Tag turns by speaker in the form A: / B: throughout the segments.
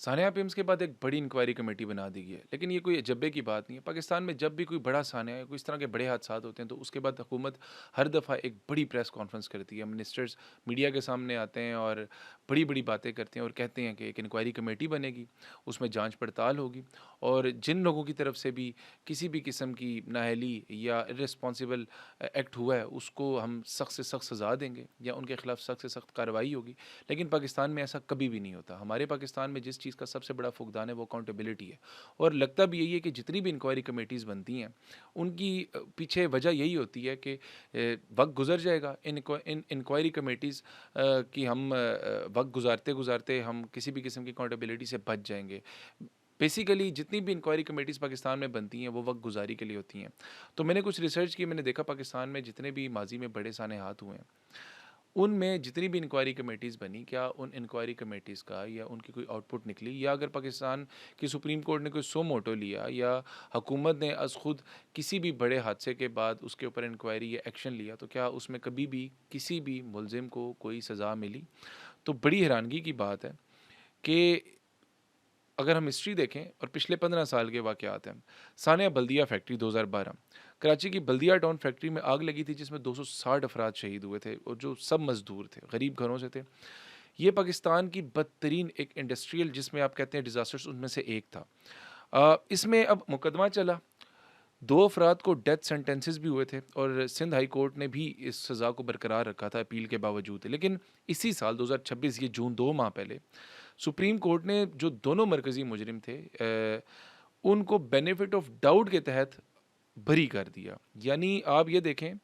A: Sania PIMS के बाद एक बड़ी इंक्वायरी कमेटी बना दी गई है, लेकिन ये कोई अजब्बे की बात नहीं है। पाकिस्तान में जब भी कोई बड़ा सानिया या कोई इस तरह के बड़े हादसात होते हैं, तो उसके बाद हुकूमत हर दफ़ा एक बड़ी प्रेस कॉन्फ्रेंस करती है। मिनिस्टर्स मीडिया के सामने आते हैं और बड़ी-बड़ी बातें करते हैं और कहते हैं कि एक इंक्वायरी कमेटी बनेगी, उसमें जाँच पड़ताल होगी और जिन लोगों की तरफ से भी किसी भी किस्म की नाअहली या इर्रेस्पॉन्सिबल एक्ट हुआ है, उसको हम सख्त से सख्त सज़ा देंगे या उनके खिलाफ सख्त से सख्त कार्रवाई होगी। लेकिन पाकिस्तान में ऐसा कभी भी नहीं होता। हमारे पाकिस्तान में जिस चीज़ का सबसे बड़ा फुकदान है वो अकाउंटेबिलिटी है और लगता भी यही है कि जितनी भी इंक्वायरी कमेटीज़ बनती हैं उनकी पीछे वजह यही होती है कि वक्त गुजर जाएगा इन इंक्वायरी कमेटीज़ की हम वक्त गुजारते गुजारते हम किसी भी किस्म की अकाउंटेबिलिटी से बच जाएंगे। बेसिकली जितनी भी इंक्वायरी कमेटीज़ पाकिस्तान में बनती हैं वो वक्त गुजारी के लिए होती हैं। तो मैंने कुछ रिसर्च की, मैंने देखा पाकिस्तान में जितने भी माजी में बड़े साने हाथ हुए हैं, उनमें जितनी भी इंक्वायरी कमेटीज़ बनी, क्या उन इंक्वायरी कमेटीज़ का या उनकी कोई आउटपुट निकली, या अगर पाकिस्तान की सुप्रीम कोर्ट ने कोई सो मोटो लिया या हुकूमत ने अज़ खुद किसी भी बड़े हादसे के बाद उसके ऊपर इंक्वायरी या एक्शन लिया, तो क्या उसमें कभी भी किसी भी मुलजिम को कोई सज़ा मिली? तो बड़ी हैरानगी की बात है कि अगर हम हिस्ट्री देखें और पिछले 15 साल के वाक़यात हैं, सानिया बल्दिया फैक्ट्री 2012, कराची की बल्दिया टाउन फैक्ट्री में आग लगी थी जिसमें 260 अफराद शहीद हुए थे और जो सब मज़दूर थे, गरीब घरों से थे। ये पाकिस्तान की बदतरीन एक इंडस्ट्रियल, जिसमें आप कहते हैं डिज़ास्टर्स, उनमें से एक था। इसमें अब मुकदमा चला, 2 अफराद को डेथ सेंटेंसेस भी हुए थे और सिंध हाई कोर्ट ने भी इस सज़ा को बरकरार रखा था अपील के बावजूद। लेकिन इसी साल 2026, ये जून 2 माह पहले, सुप्रीम कोर्ट ने जो दोनों मरकज़ी मुजरिम थे उनको बेनिफिट ऑफ डाउट के तहत बरी कर दिया। यानी आप ये देखें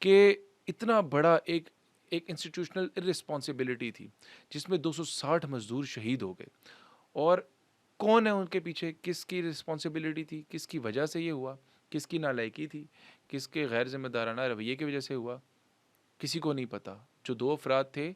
A: कि इतना बड़ा एक एक इंस्टीट्यूशनल इर्रेस्पॉन्सिबिलिटी थी जिसमें 260 मज़दूर शहीद हो गए, और कौन है उनके पीछे, किसकी रिस्पॉन्सिबिलिटी थी, किसकी वजह से ये हुआ, किसकी नालायकी थी, किसके गैर ज़िम्मेदाराना रवैये की वजह से हुआ, किसी को नहीं पता। जो 2 अफराद थे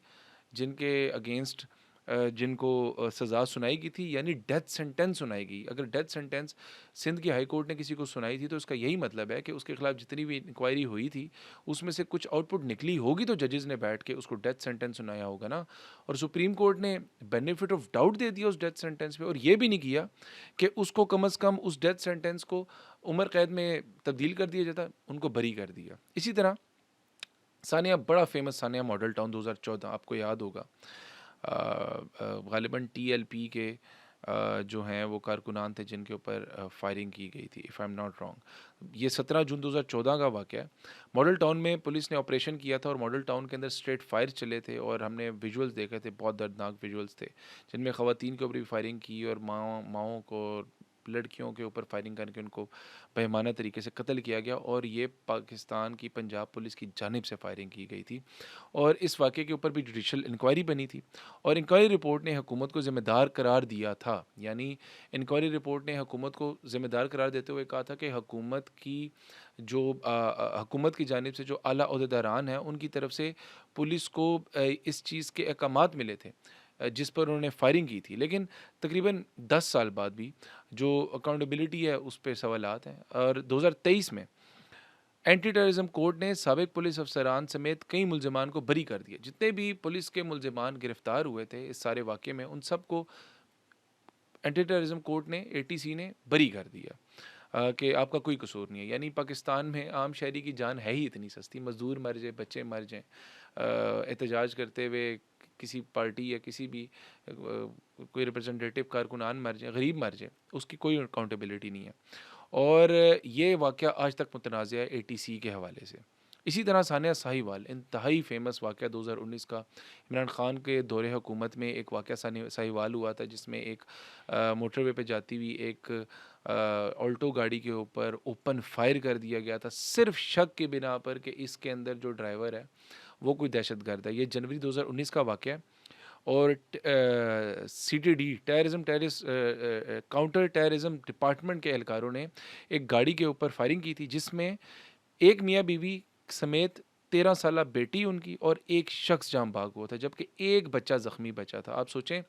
A: जिनके अगेंस्ट जिनको सज़ा सुनाई गई थी, यानी डेथ सेंटेंस सुनाई गई। अगर डेथ सेंटेंस सिंध की हाई कोर्ट ने किसी को सुनाई थी, तो इसका यही मतलब है कि उसके खिलाफ जितनी भी इंक्वायरी हुई थी उसमें से कुछ आउटपुट निकली होगी, तो जजेस ने बैठ के उसको डेथ सेंटेंस सुनाया होगा ना। और सुप्रीम कोर्ट ने बेनिफिट ऑफ डाउट दे दिया उस डेथ सेंटेंस पे, और ये भी नहीं किया कि उसको कम अज़ कम उस डेथ सेंटेंस को उम्र कैद में तब्दील कर दिया जाता, उनको बरी कर दिया। इसी तरह सानिया, बड़ा फेमस सानिया मॉडल टाउन 2014, आपको याद होगा, ग़ालिबन टीएलपी के जो हैं वो कारकुनान थे जिनके ऊपर फायरिंग की गई थी, if I am not wrong. ये 17 जून 2014 का वाक़या है। मॉडल टाउन में पुलिस ने ऑपरेशन किया था और मॉडल टाउन के अंदर स्ट्रेट फायर चले थे और हमने विजुअल्स देखे थे, बहुत दर्दनाक विजुअल्स थे जिनमें ख़वातीन के ऊपर भी फायरिंग की और माओं को, लड़कियों के ऊपर फायरिंग करके उनको बेईमाना तरीके से कत्ल किया गया, और ये पाकिस्तान की पंजाब पुलिस की जानिब से फायरिंग की गई थी। और इस वाक़े के ऊपर भी जुडिशल इंक्वायरी बनी थी और इंक्वायरी रिपोर्ट ने हुकूमत को ज़िम्मेदार करार दिया था। यानी इंक्वायरी रिपोर्ट ने हुकूमत को ज़िम्मेदार करार देते हुए कहा था कि हुकूमत की जो हुकूमत की जानिब से जो आला ओहदेदारान हैं उनकी तरफ से पुलिस को इस चीज़ के अहकामात मिले थे जिस पर उन्होंने फायरिंग की थी। लेकिन तकरीबन 10 साल बाद भी जो अकाउंटेबिलिटी है उस पे सवालात हैं। और 2023 में एंटी टेररिज्म कोर्ट ने साबिक पुलिस अफसरान समेत कई मुलजमान को बरी कर दिया। जितने भी पुलिस के मुलजमान गिरफ्तार हुए थे इस सारे वाक़े में, उन सबको एंटी टेररिज्म कोर्ट ने, एटीसी ने, बरी कर दिया कि आपका कोई कसूर नहीं है। यानी पाकिस्तान में आम शहरी की जान है ही इतनी सस्ती, मज़दूर मर जाए, बच्चे मर जाएँ, एहतजाज करते हुए किसी पार्टी या किसी भी कोई रिप्रेजेंटेटिव कारकुनान मर जाए, गरीब मर जाए, उसकी कोई अकाउंटेबिलिटी नहीं है। और ये वाक़या आज तक मुतनाज़ है एटीसी के हवाले से। इसी तरह सानिया साहिवाल, इंतहाई फ़ेमस वाक़या 2019 का, इमरान ख़ान के दौरे हुकूमत में एक वाक़या साहिवाल हुआ था जिसमें एक मोटरवे पे जाती हुई एक ऑल्टो गाड़ी के ऊपर ओपन फायर कर दिया गया था, सिर्फ़ शक की बिना पर कि इसके अंदर जो ड्राइवर है वो कोई दहशतगर्द है। ये जनवरी 2019 का वाक़या है। और सीटीडी, काउंटर टेररिज्म डिपार्टमेंट के एहलकारों ने एक गाड़ी के ऊपर फायरिंग की थी जिसमें एक मियाँ बीवी समेत 13 साला बेटी उनकी और एक शख्स जाँ बाग हुआ था, जबकि एक बच्चा ज़ख्मी बचा था। आप सोचें,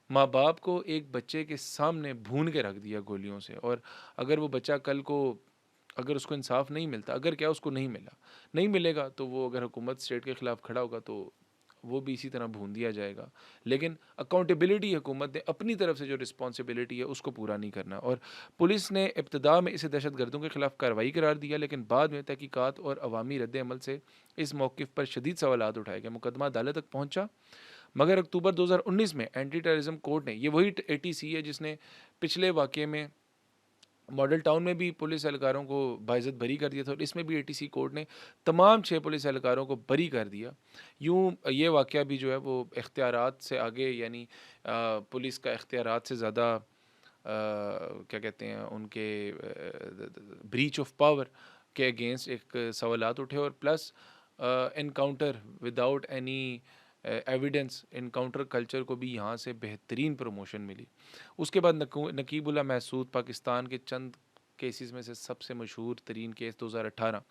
A: माँ बाप को एक बच्चे के सामने भून के रख दिया गोलियों से, और अगर वो बच्चा कल को, अगर उसको इंसाफ नहीं मिलता, अगर क्या उसको नहीं मिला, नहीं मिलेगा, तो वो अगर हुकूमत स्टेट के ख़िलाफ़ खड़ा होगा तो वो भी इसी तरह भून दिया जाएगा। लेकिन अकाउंटेबिलिटी हुकूमत ने अपनी तरफ से जो रिस्पॉन्सिबिलिटी है उसको पूरा नहीं करना। और पुलिस ने इब्तदा में इसे दहशतगर्दों के खिलाफ कार्रवाई करार दिया, लेकिन बाद में तहकीकात और अवामी रद्द अमल से इस मौक़िफ़ पर शदीद सवालात उठाए गए। मुकदमा अदालत तक पहुँचा, मगर अक्टूबर 2019 में एंटी टेररिज्म कोर्ट ने, ये वही एटीसी है जिसने पिछले वाक़ये में मॉडल टाउन में भी पुलिस एहलकारों को बाइज़्ज़त बरी कर दिया था, और इसमें भी एटीसी कोर्ट ने तमाम 6 पुलिस एहलकारों को बरी कर दिया। यूँ ये वाक़या भी जो है वो इख्तियारात से आगे, यानी पुलिस का इख्तियारात से ज़्यादा क्या कहते हैं उनके ब्रीच ऑफ पावर के अगेंस्ट एक सवालात उठे, और plus encounter without any evidence encounter culture को भी यहाँ से बेहतरीन प्रमोशन मिली। उसके बाद नकीबुल्लाह महसूद पाकिस्तान के चंद केसेस में से सबसे मशहूर तरीन केस 2018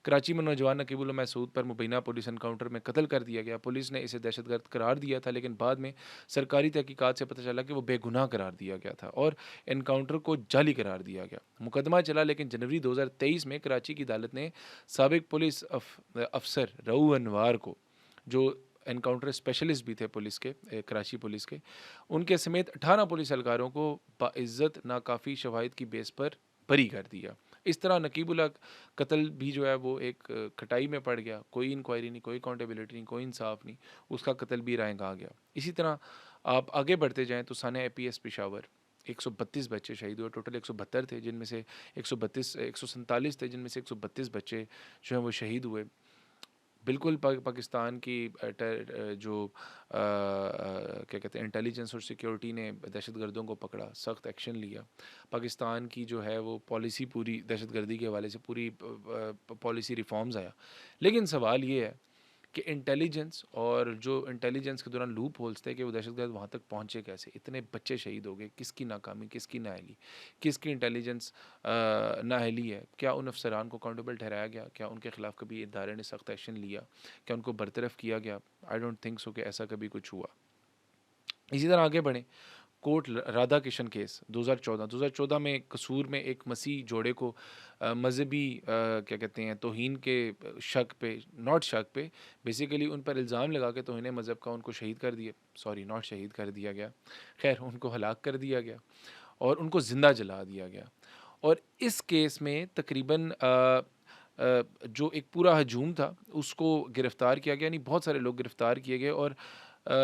A: कराची में नौजवान नकीबुल्लाह महसूद पर मुबैना पुलिस एनकाउंटर में कत्ल कर दिया गया। पुलिस ने इसे दहशतगर्द करार दिया था, लेकिन बाद में सरकारी तहकीकात से पता चला कि वो बेगुनाह करार दिया गया था और एनकाउंटर को जाली करार दिया गया। मुकदमा चला, लेकिन जनवरी 2023 में कराची की अदालत ने साबिक पुलिस अफसर रऊ अनवार को, जो एनकाउंटर स्पेशलिस्ट भी थे पुलिस के, कराची पुलिस के, उनके समेत 18 पुलिस एहलकारों को बाइज़्ज़त नाकाफ़ी शवाहिद की बेस पर बरी कर दिया। इस तरह नकीबुल्लाह कत्ल भी जो है वो एक खटाई में पड़ गया। कोई इंक्वायरी नहीं, कोई अकाउंटेबिलिटी नहीं, कोई इंसाफ नहीं, उसका कत्ल भी रायगा आ गया। इसी तरह आप आगे बढ़ते जाएँ तो सानिया APS पेशावर 132 बच्चे शहीद हुए। टोटल 172 थे, जिनमें से 147 थे, जिनमें से 132 बच्चे जो हैं वो शहीद हुए। बिल्कुल पाकिस्तान की जो क्या कहते हैं इंटेलिजेंस और सिक्योरिटी ने दहशतगर्दों को पकड़ा, सख्त एक्शन लिया। पाकिस्तान की जो है वो पॉलिसी पूरी दहशतगर्दी के हवाले से पूरी पॉलिसी रिफॉर्म्स आया। लेकिन सवाल ये है कि इंटेलिजेंस, और जो इंटेलिजेंस के दौरान लूप होल्स थे कि वो दहशतगर्द वहाँ तक पहुँचे कैसे, इतने बच्चे शहीद हो गए, किसकी नाकामी, किसकी नाअहली, किसकी इंटेलिजेंस नाअहली है? क्या उन अफसरान को अकाउंटेबल ठहराया गया? क्या उनके खिलाफ कभी इदारे ने सख्त एक्शन लिया? क्या उनको बरतरफ किया गया? आई डोंट थिंक सो कि ऐसा कभी कुछ हुआ। इसी तरह आगे बढ़ें, कोर्ट राधा किशन केस 2014 में कसूर में एक मसीह जोड़े को मजहबी क्या कहते हैं तौहीन के शक पे, नॉट शक पे, बेसिकली उन पर इल्ज़ाम लगा के तौहीन मज़हब का उनको शहीद कर दिया, सॉरी नॉट शहीद कर दिया गया, खैर उनको हलाक कर दिया गया और उनको ज़िंदा जला दिया गया। और इस केस में तकरीबन जो एक पूरा हजूम था उसको गिरफ़्तार किया गया, यानी बहुत सारे लोग गिरफ़्तार किए गए, और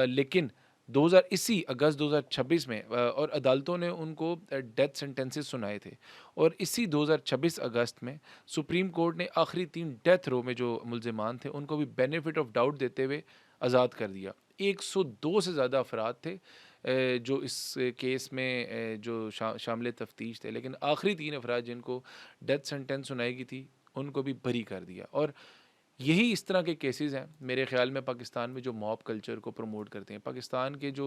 A: लेकिन 2000 इसी अगस्त 2026 में और अदालतों ने उनको डेथ सेंटेंसेस सुनाए थे, और इसी 2026 अगस्त में सुप्रीम कोर्ट ने आखिरी 3 डेथ रो में जो मुल्ज़िमान थे उनको भी बेनिफिट ऑफ डाउट देते हुए आज़ाद कर दिया। 102 से ज़्यादा अफराद थे जो इस केस में जो शामिल तफ्तीश थे, लेकिन आखिरी 3 अफराद जिनको डेथ सेंटेंस सुनाई गई थी उनको भी बरी कर दिया। और यही इस तरह के केसेस हैं मेरे ख़्याल में पाकिस्तान में जो मॉब कल्चर को प्रमोट करते हैं। पाकिस्तान के जो